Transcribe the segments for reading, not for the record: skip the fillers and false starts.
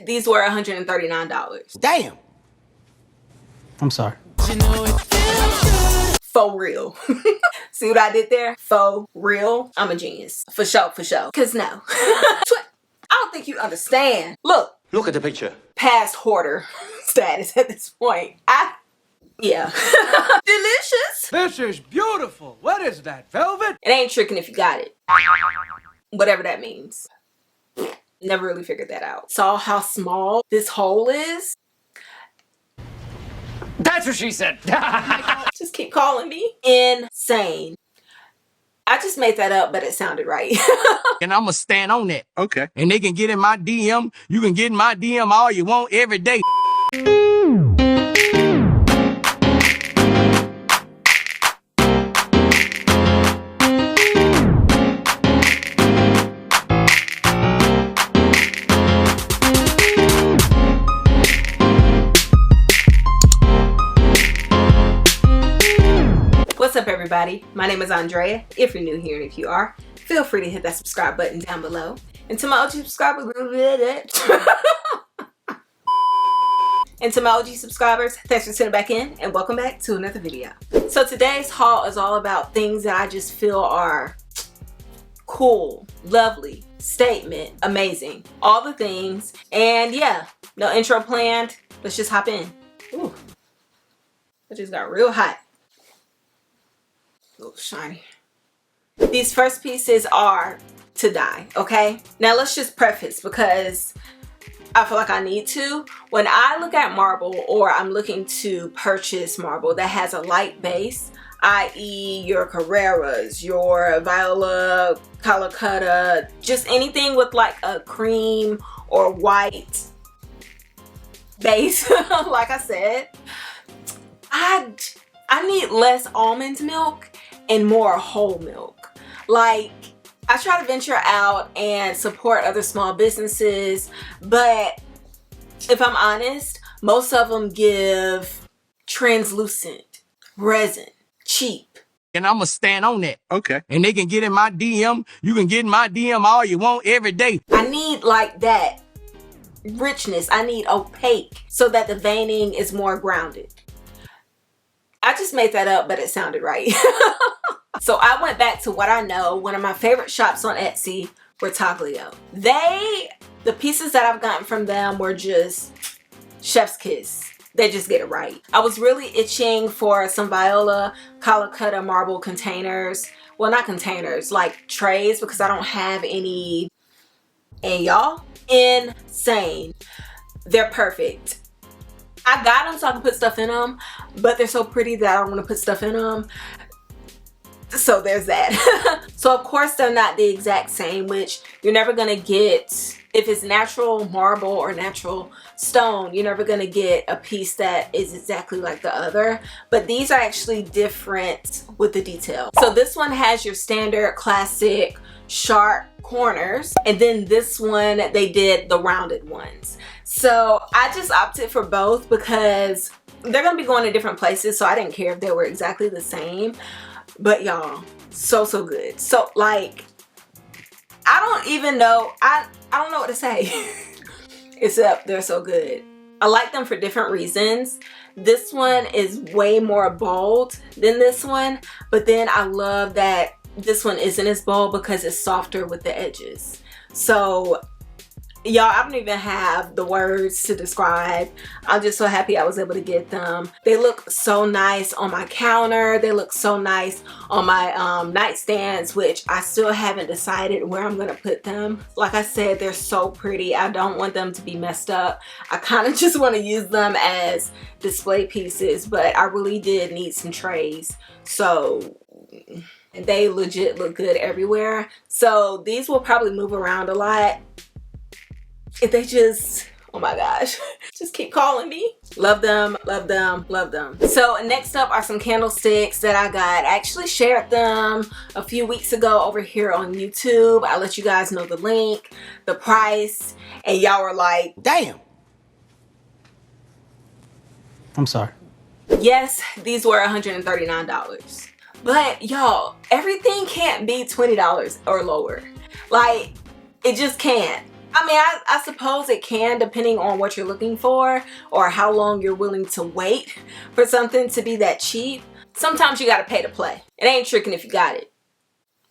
These were $139. Damn. I'm sorry. Faux real. See what I did there? Faux real. I'm a genius. For sure, for sure. Cause no. I don't think you understand. Look. Look at the picture. Past hoarder status at this point. Yeah. Delicious. This is beautiful. What is that, velvet? It ain't tricking if you got it. Whatever that means. Never really figured that out. Saw how small this hole is? That's what she said. Just keep calling me insane. I just made that up, but it sounded right. And I'ma stand on that. Okay. And they can get in my DM. You can get in my DM all you want every day. What's up, everybody? My name is Andrea. If you're new here, and if you are, feel free to hit that subscribe button down below. And to my OG subscribers, thanks for tuning back in and welcome back to another video. So today's haul is all about things that I just feel are cool, lovely, statement, amazing, all the things. And yeah, no intro planned. Let's just hop in. Ooh, it just got real hot. A little shiny. These first pieces are to die, okay? Now let's just preface, because I feel like I need to. When I look at marble, or I'm looking to purchase marble that has a light base, i.e. your Carreras, your Viola, Calcutta, just anything with like a cream or white base, like I said, I need less almond milk and more whole milk. Like, I try to venture out and support other small businesses, but if I'm honest, most of them give translucent, resin, cheap. And I'ma stand on that. Okay. And they can get in my DM. You can get in my DM all you want every day. I need like that richness. I need opaque so that the veining is more grounded. I just made that up, but it sounded right. So I went back to what I know. One of my favorite shops on Etsy were Tago. The pieces that I've gotten from them were just chef's kiss. They just get it right. I was really itching for some Viola Calcutta marble containers. Well, not containers, like trays, because I don't have any. And y'all, insane. They're perfect. I got them so I can put stuff in them, but they're so pretty that I don't want to put stuff in them. So there's that. So of course they're not the exact same, which you're never gonna get, if it's natural marble or natural stone, you're never gonna get a piece that is exactly like the other. But these are actually different with the detail. So this one has your standard classic sharp corners, and then this one they did the rounded ones. So I just opted for both because they're gonna be going to different places, so I didn't care if they were exactly the same. But y'all, so good. So like, I don't even know, I don't know what to say except they're so good. I like them for different reasons. This one is way more bold than this one, but then I love that this one isn't as bold because it's softer with the edges. So y'all, I don't even have the words to describe. I'm just so happy I was able to get them. They look so nice on my counter. They look so nice on my nightstands, which I still haven't decided where I'm gonna put them. Like I said, they're so pretty. I don't want them to be messed up. I kind of just want to use them as display pieces, but I really did need some trays. So they legit look good everywhere. So these will probably move around a lot if they just, oh my gosh, just keep calling me. Love them, love them, love them. So next up are some candlesticks that I got. I actually shared them a few weeks ago over here on YouTube. I let you guys know the link, the price, and y'all were like, Damn. I'm sorry. yes, these were $139. But y'all, everything can't be $20 or lower. Like, it just can't. I mean, I suppose it can, depending on what you're looking for or how long you're willing to wait for something to be that cheap. Sometimes you gotta pay to play. It ain't tricking if you got it.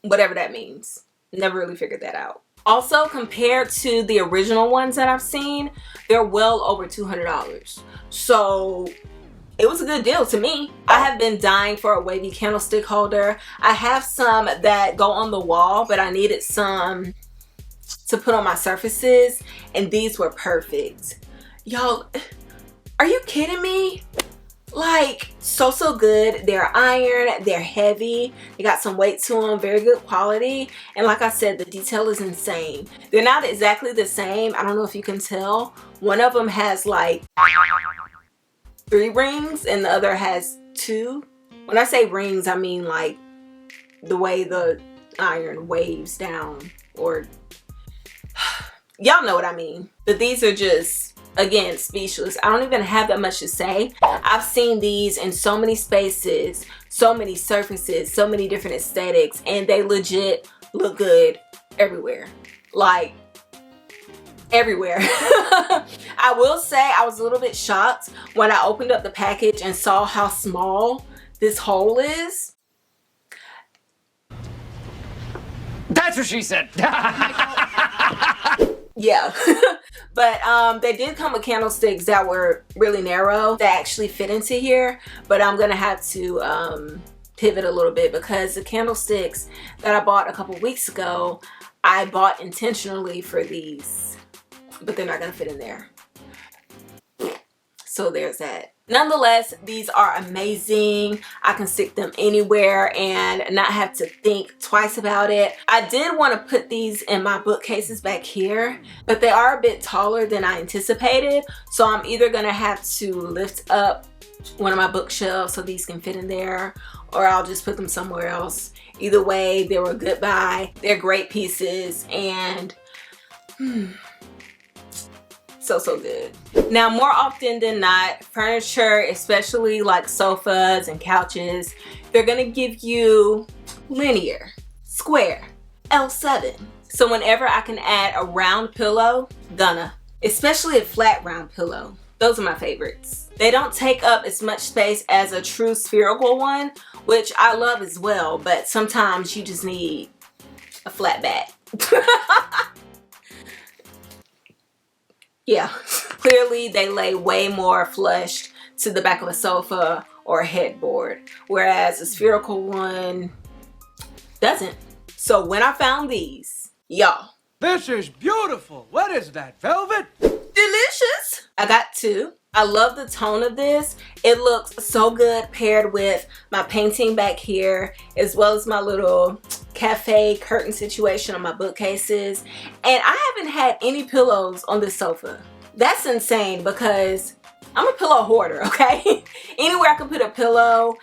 Whatever that means. Never really figured that out. Also, compared to the original ones that I've seen, they're well over $200. So it was a good deal to me. I have been dying for a wavy candlestick holder. I have some that go on the wall, but I needed some to put on my surfaces, and these were perfect. Y'all, are you kidding me? Like, so good. They're iron, they're heavy, they got some weight to them, very good quality, and like I said, the detail is insane. They're not exactly the same. I don't know if you can tell. One of them has like 3 rings and the other has 2. When I say rings, I mean like the way the iron waves down, or y'all know what I mean. But these are just, again, speechless. I don't even have that much to say. I've seen these in so many spaces, so many surfaces, so many different aesthetics, and they legit look good everywhere. Like, everywhere. I will say I was a little bit shocked when I opened up the package and saw how small this hole is. That's what she said. Yeah. But they did come with candlesticks that were really narrow that actually fit into here, but I'm gonna have to pivot a little bit because the candlesticks that I bought a couple weeks ago, I bought intentionally for these, but they're not gonna fit in there. So there's that. Nonetheless, these are amazing. I can stick them anywhere and not have to think twice about it. I did want to put these in my bookcases back here, but they are a bit taller than I anticipated. So I'm either gonna have to lift up one of my bookshelves so these can fit in there, or I'll just put them somewhere else. Either way, they were a good buy. They're great pieces, and so good. Now, more often than not, furniture, especially like sofas and couches, they're gonna give you linear, square, L7. So whenever I can add a round pillow, gonna. Especially a flat round pillow. Those are my favorites. They don't take up as much space as a true spherical one, which I love as well, but sometimes you just need a flat back. Yeah, clearly they lay way more flush to the back of a sofa or a headboard, whereas a spherical one doesn't. So when I found these, y'all. This is beautiful. What is that, velvet? Delicious. I got 2. I love the tone of this. It looks so good paired with my painting back here, as well as my little cafe curtain situation on my bookcases. And I haven't had any pillows on this sofa. That's insane because I'm a pillow hoarder, okay? Anywhere I can put a pillow,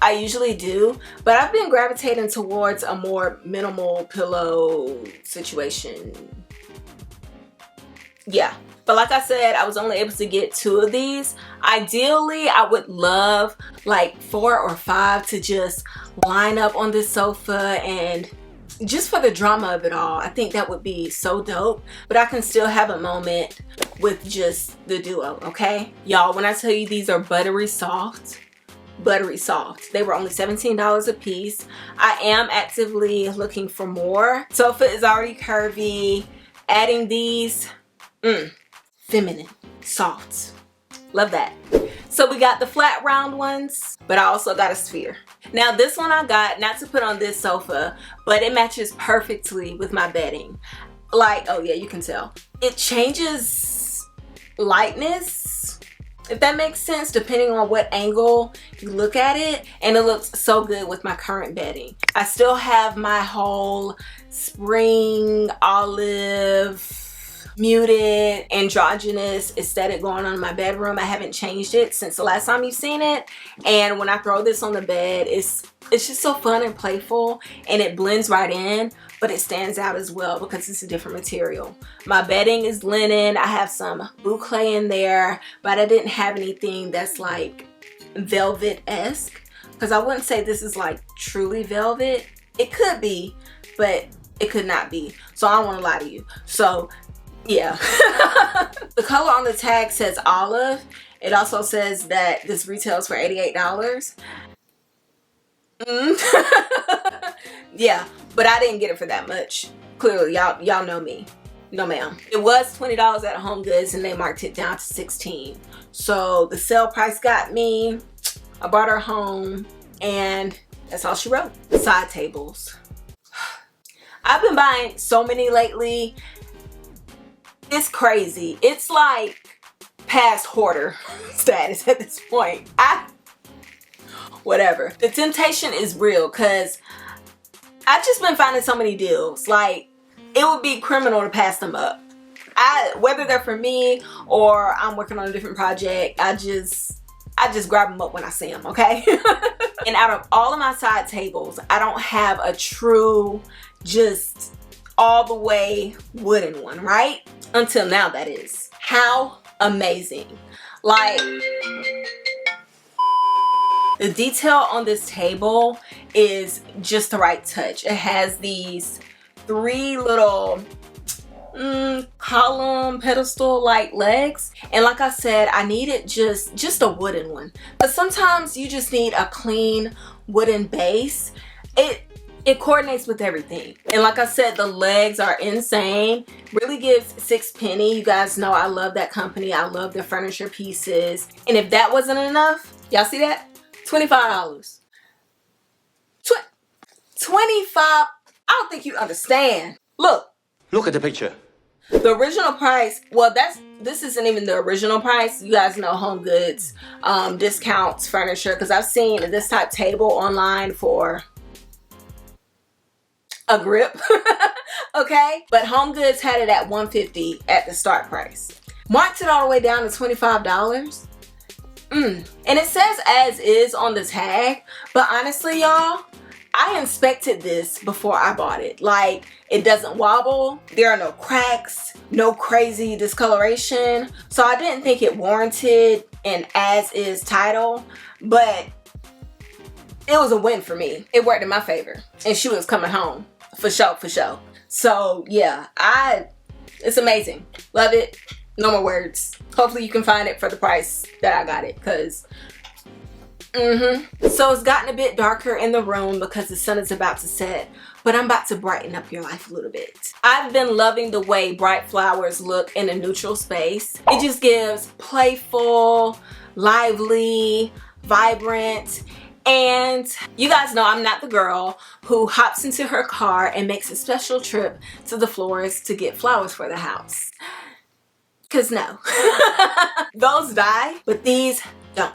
I usually do, but I've been gravitating towards a more minimal pillow situation. Yeah. But like I said, I was only able to get 2 of these. Ideally, I would love like 4 or 5 to just line up on this sofa, and just for the drama of it all, I think that would be so dope. But I can still have a moment with just the duo, okay? Y'all, when I tell you these are buttery soft, they were only $17 a piece. I am actively looking for more. Sofa is already curvy. Adding these, feminine, soft. Love that. So we got the flat round ones, but I also got a sphere. Now this one I got not to put on this sofa, but it matches perfectly with my bedding. Like, oh yeah, you can tell. It changes lightness, if that makes sense, depending on what angle you look at it, and it looks so good with my current bedding. I still have my whole spring olive muted androgynous aesthetic going on in my bedroom. I haven't changed it since the last time you've seen it, and when I throw this on the bed, it's just so fun and playful, and it blends right in, but it stands out as well because it's a different material. My bedding is linen. I have some boucle in there, but I didn't have anything that's like velvet-esque, because I wouldn't say this is like truly velvet. It could be, but it could not be, so I don't want to lie to you. So Yeah. The color on the tag says olive. It also says that this retails for $88. Yeah, but I didn't get it for that much. Clearly, y'all know me. No ma'am. It was $20 at HomeGoods and they marked it down to $16. So the sale price got me. I brought her home and that's all she wrote. Side tables. I've been buying so many lately. It's crazy. It's like past hoarder status at this point. Whatever. The temptation is real because I've just been finding so many deals. Like, it would be criminal to pass them up. Whether they're for me or I'm working on a different project, I just grab them up when I see them, okay? And out of all of my side tables, I don't have a true, just all the way wooden one, right? Until now, that is. How amazing. Like, the detail on this table is just the right touch. It has these 3 little column pedestal like legs, and like I said, I needed just a wooden one, but sometimes you just need a clean wooden base. It coordinates with everything, and like I said, the legs are insane. Really gives Sixpenny. You guys know I love that company. I love their furniture pieces, and if that wasn't enough, y'all see that? $25. 25. I don't think you understand. Look Look at the picture. the original price. Well, this isn't even the original price. You guys know HomeGoods discounts furniture, because I've seen this type table online for a grip. Okay, but HomeGoods had it at $150 at the start price, marked it all the way down to $25. And it says as is on the tag, but honestly, y'all, I inspected this before I bought it. Like, it doesn't wobble, there are no cracks, no crazy discoloration, so I didn't think it warranted an as is title, but it was a win for me. It worked in my favor, and she was coming home for sure, for sure. So yeah, it's amazing. Love it. No more words. Hopefully you can find it for the price that I got it, because so it's gotten a bit darker in the room because the sun is about to set, but I'm about to brighten up your life a little bit. I've been loving the way bright flowers look in a neutral space. It just gives playful, lively, vibrant. And you guys know I'm not the girl who hops into her car and makes a special trip to the florist to get flowers for the house. Cause no, those die, but these don't.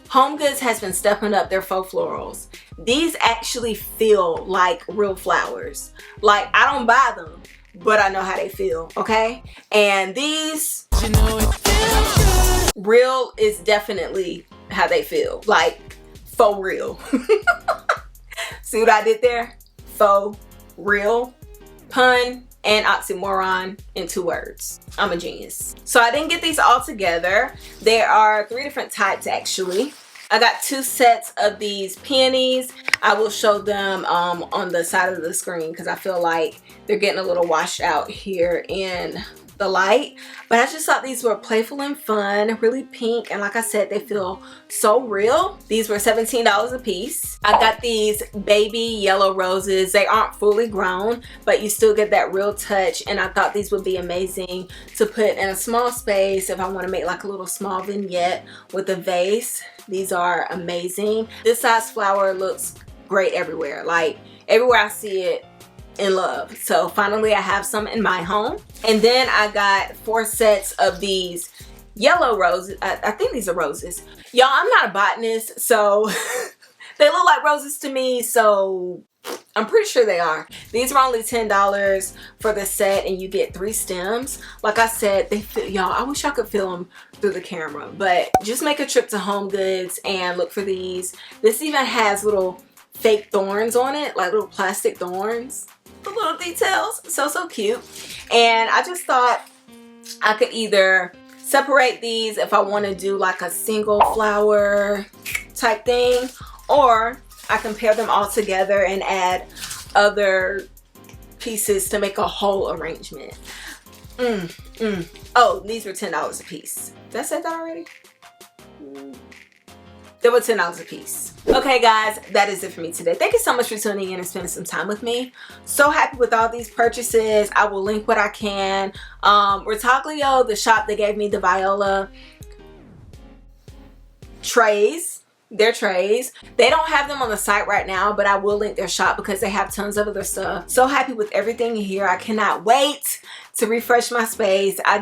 HomeGoods has been stepping up their faux florals. These actually feel like real flowers. Like, I don't buy them, but I know how they feel, okay? And these, real is definitely how they feel. Like, faux real. See what I did there? Faux real. Pun and oxymoron in 2 words. I'm a genius. So I didn't get these all together. There are 3 different types actually. I got 2 sets of these peonies. I will show them on the side of the screen because I feel like they're getting a little washed out here in the light, but I just thought these were playful and fun, really pink, and like I said, they feel so real. These were $17 a piece. I got these baby yellow roses. They aren't fully grown, but you still get that real touch, and I thought these would be amazing to put in a small space if I want to make like a little small vignette with a vase. These are amazing. This size flower looks great everywhere. Like, everywhere I see it, in love. So finally I have some in my home. And then I got 4 sets of these yellow roses. I think these are roses. Y'all, I'm not a botanist, so they look like roses to me, so I'm pretty sure they are. These are only $10 for the set, and you get 3 stems. Like I said, they feel, y'all, I wish I could feel them through the camera, but just make a trip to HomeGoods and look for these. This even has little fake thorns on it, like little plastic thorns. The little details, so cute. And I just thought I could either separate these if I want to do like a single flower type thing, or I can pair them all together and add other pieces to make a whole arrangement. Oh, these were $10 a piece. Did I say that already? They were $10 a piece. Okay guys, that is it for me today. Thank you so much for tuning in and spending some time with me. So happy with all these purchases. I will link what I can. Retaglio, the shop that gave me the Viola trays, their trays. They don't have them on the site right now, but I will link their shop because they have tons of other stuff. So happy with everything here. I cannot wait to refresh my space. I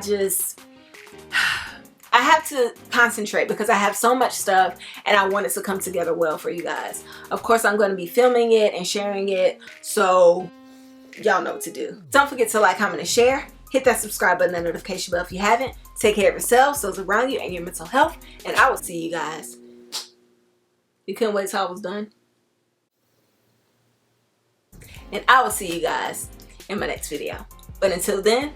have to concentrate because I have so much stuff and I want it to come together well for you guys. Of course, I'm going to be filming it and sharing it, so y'all know what to do. Don't forget to like, comment, and share. Hit that subscribe button and notification bell if you haven't. Take care of yourselves, those around you, and your mental health. And I will see you guys. You couldn't wait till I was done? And I will see you guys in my next video. But until then,